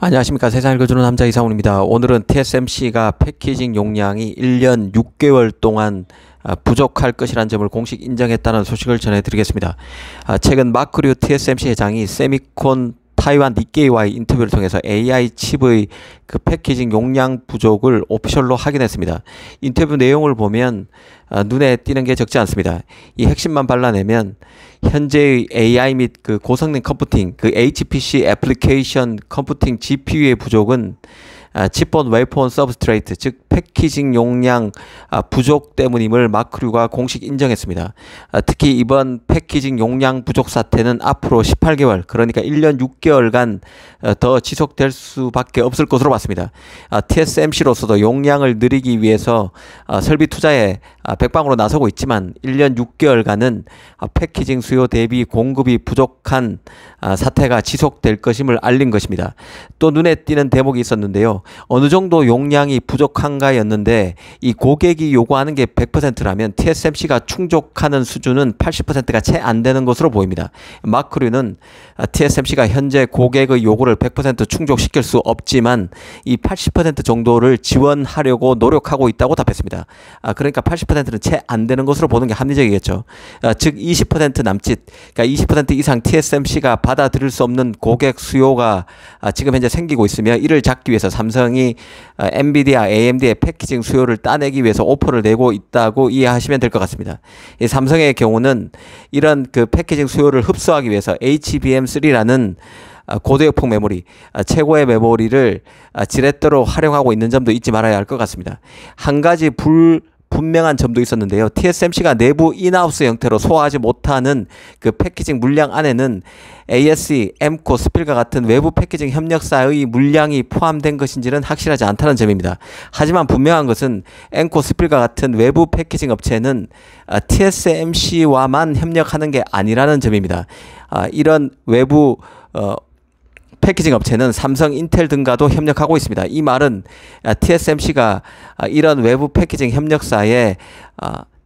안녕하십니까. 세상을 읽어주는 남자 이상훈입니다. 오늘은 TSMC가 패키징 용량이 1년 6개월 동안 부족할 것이라는 점을 공식 인정했다는 소식을 전해드리겠습니다. 최근 마크류 TSMC 회장이 세미콘 타이완 니케이와의 인터뷰를 통해서 AI 칩의 그 패키징 용량 부족을 오피셜로 확인했습니다. 인터뷰 내용을 보면 눈에 띄는 게 적지 않습니다. 이 핵심만 발라내면 현재의 AI 및 그 고성능 컴퓨팅, 그 HPC 애플리케이션 컴퓨팅 GPU의 부족은 칩온 웨이폰 서브스트레이트, 즉 패키징 용량 부족 때문임을 마크류가 공식 인정했습니다. 특히 이번 패키징 용량 부족 사태는 앞으로 18개월, 그러니까 1년 6개월간 더 지속될 수밖에 없을 것으로 봤습니다. TSMC로서도 용량을 늘리기 위해서 설비 투자에 백방으로 나서고 있지만 1년 6개월간은 패키징 수요 대비 공급이 부족한 사태가 지속될 것임을 알린 것입니다. 또 눈에 띄는 대목이 있었는데요. 어느 정도 용량이 부족한가였는데 이 고객이 요구하는 게 100%라면 TSMC가 충족하는 수준은 80%가 채 안 되는 것으로 보입니다. 마크류는 TSMC가 현재 고객의 요구를 100% 충족시킬 수 없지만 이 80% 정도를 지원하려고 노력하고 있다고 답했습니다. 그러니까 80%는 채 안 되는 것으로 보는 게 합리적이겠죠. 즉 20% 남짓, 그러니까 20% 이상 TSMC가 받아들일 수 없는 고객 수요가 지금 현재 생기고 있으며 이를 잡기 위해서 삼성이 엔비디아, AMD의 패키징 수요를 따내기 위해서 오퍼를 내고 있다고 이해하시면 될 것 같습니다. 이 삼성의 경우는 이런 그 패키징 수요를 흡수하기 위해서 HBM3라는 고도역폭 메모리, 최고의 메모리를 지렛대로 활용하고 있는 점도 잊지 말아야 할 것 같습니다. 한 가지 분명한 점도 있었는데요. TSMC가 내부 인하우스 형태로 소화하지 못하는 그 패키징 물량 안에는 ASE, 엠코, 스필과 같은 외부 패키징 협력사의 물량이 포함된 것인지는 확실하지 않다는 점입니다. 하지만 분명한 것은 엠코, 스필과 같은 외부 패키징 업체는 TSMC와만 협력하는 게 아니라는 점입니다. 이런 외부 패키징 업체는 삼성, 인텔 등과도 협력하고 있습니다. 이 말은 TSMC가 이런 외부 패키징 협력사에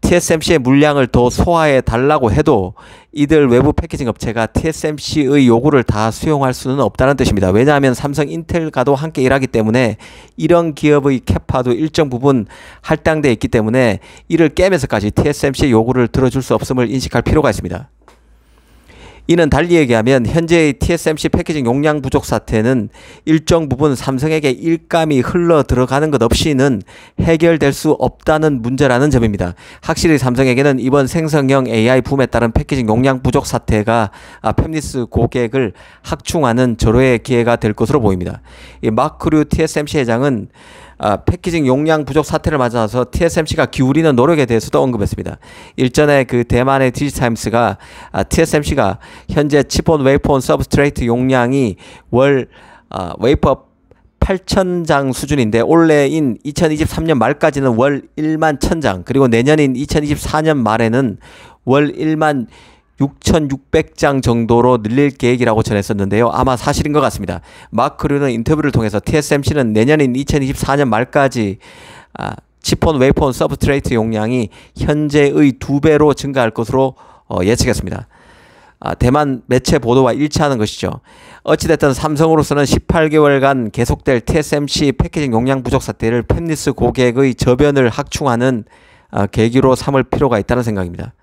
TSMC의 물량을 더 소화해 달라고 해도 이들 외부 패키징 업체가 TSMC의 요구를 다 수용할 수는 없다는 뜻입니다. 왜냐하면 삼성, 인텔과도 함께 일하기 때문에 이런 기업의 캐파도 일정 부분 할당되어 있기 때문에 이를 깨면서까지 TSMC의 요구를 들어줄 수 없음을 인식할 필요가 있습니다. 이는 달리 얘기하면 현재의 TSMC 패키징 용량 부족 사태는 일정 부분 삼성에게 일감이 흘러 들어가는 것 없이는 해결될 수 없다는 문제라는 점입니다. 확실히 삼성에게는 이번 생성형 AI 붐에 따른 패키징 용량 부족 사태가 팹리스 고객을 확충하는 절호의 기회가 될 것으로 보입니다. 이 마크류 TSMC 회장은 패키징 용량 부족 사태를 맞아서 TSMC가 기울이는 노력에 대해서도 언급했습니다. 일전에 그 대만의 디지타임스가 TSMC가 현재 칩온 웨이폰 서브스트레이트 용량이 월 웨이퍼 8,000장 수준인데 올해인 2023년 말까지는 월 1만 1,000장, 그리고 내년인 2024년 말에는 월 1만 6,600장 정도로 늘릴 계획이라고 전했었는데요. 아마 사실인 것 같습니다. 마크류는 인터뷰를 통해서 TSMC는 내년인 2024년 말까지 칩온 웨이폰 서브스트레이트 용량이 현재의 2배로 증가할 것으로 예측했습니다. 대만 매체 보도와 일치하는 것이죠. 어찌됐든 삼성으로서는 18개월간 계속될 TSMC 패키징 용량 부족 사태를 팹리스 고객의 저변을 확충하는 계기로 삼을 필요가 있다는 생각입니다.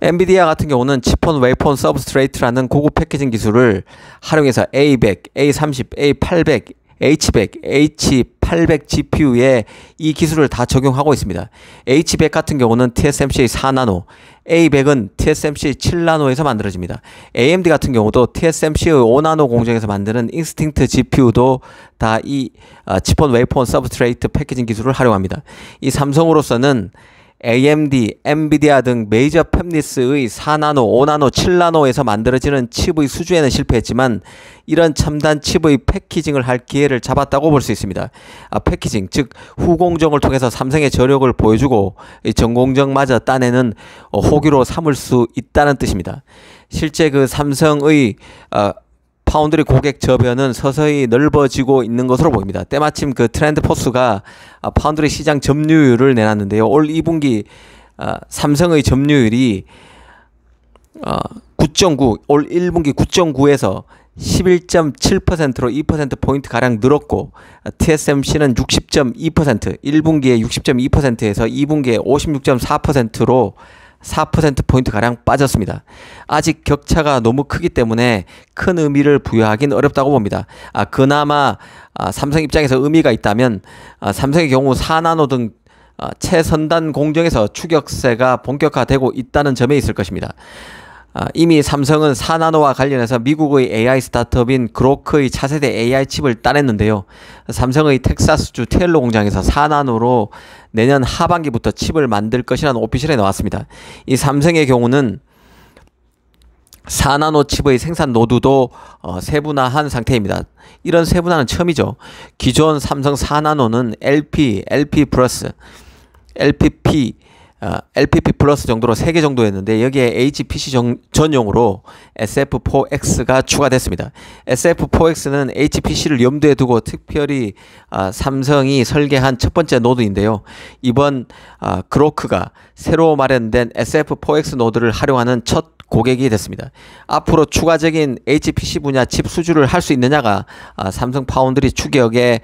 엔비디아 같은 경우는 칩온 웨이폰 서브스트레이트라는 고급 패키징 기술을 활용해서 A100, A30, A800, H100, H800 GPU에 이 기술을 다 적용하고 있습니다. H100 같은 경우는 TSMC의 4나노, A100은 TSMC 7나노에서 만들어집니다. AMD 같은 경우도 TSMC의 5나노 공정에서 만드는 인스팅트 GPU도 다 이 칩온 웨이폰 서브스트레이트 패키징 기술을 활용합니다. 이 삼성으로서는 AMD, 엔비디아 등 메이저 팹리스의 4나노, 5나노, 7나노에서 만들어지는 칩의 수주에는 실패했지만 이런 첨단 칩의 패키징을 할 기회를 잡았다고 볼 수 있습니다. 패키징, 즉 후공정을 통해서 삼성의 저력을 보여주고 전공정마저 따내는 호기로 삼을 수 있다는 뜻입니다. 실제 그 삼성의 파운드리 고객 저변은 서서히 넓어지고 있는 것으로 보입니다. 때마침 그 트렌드포스가 파운드리 시장 점유율을 내놨는데요. 올 2분기 삼성의 점유율이 9.9, 올 1분기 9.9에서 11.7%로 2%포인트 가량 늘었고, TSMC는 60.2%, 1분기에 60.2%에서 2분기에 56.4%로 4%포인트 가량 빠졌습니다. 아직 격차가 너무 크기 때문에 큰 의미를 부여하긴 어렵다고 봅니다. 그나마 삼성 입장에서 의미가 있다면, 삼성의 경우 4나노 등 최선단 공정에서 추격세가 본격화되고 있다는 점에 있을 것입니다. 이미 삼성은 4나노와 관련해서 미국의 AI 스타트업인 그로크의 차세대 AI 칩을 따냈는데요. 삼성의 텍사스주 테일러 공장에서 4나노로 내년 하반기부터 칩을 만들 것이라는 오피셜에 나왔습니다. 이 삼성의 경우는 4나노 칩의 생산 노드도 세분화한 상태입니다. 이런 세분화는 처음이죠. 기존 삼성 4나노는 LP 플러스, LPP 플러스 정도로 3개 정도였는데, 여기에 HPC 전용으로 SF4X가 추가됐습니다. SF4X는 HPC를 염두에 두고 특별히 삼성이 설계한 첫 번째 노드인데요. 이번 그로크가 새로 마련된 SF4X 노드를 활용하는 첫 고객이 됐습니다. 앞으로 추가적인 HPC 분야 칩 수주를 할 수 있느냐가 삼성 파운드리 추격의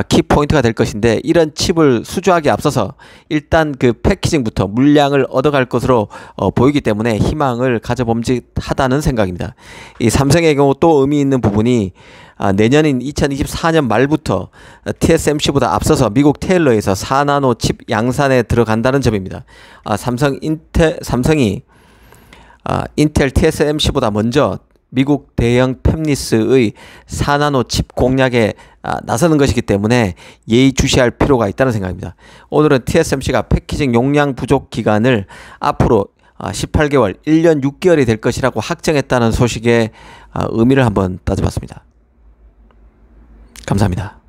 키포인트가 될 것인데, 이런 칩을 수주하기에 앞서서 일단 그 패키징부터 물량을 얻어갈 것으로 보이기 때문에 희망을 가져봄직하다는 생각입니다. 이 삼성의 경우 또 의미 있는 부분이 내년인 2024년 말부터 TSMC보다 앞서서 미국 테일러에서 4나노 칩 양산에 들어간다는 점입니다. 삼성이 인텔 TSMC보다 먼저 미국 대형 팹리스의 4나노 칩 공략에 나서는 것이기 때문에 예의주시할 필요가 있다는 생각입니다. 오늘은 TSMC가 패키징 용량 부족 기간을 앞으로 18개월, 1년 6개월이 될 것이라고 확정했다는 소식의 의미를 한번 따져봤습니다. 감사합니다.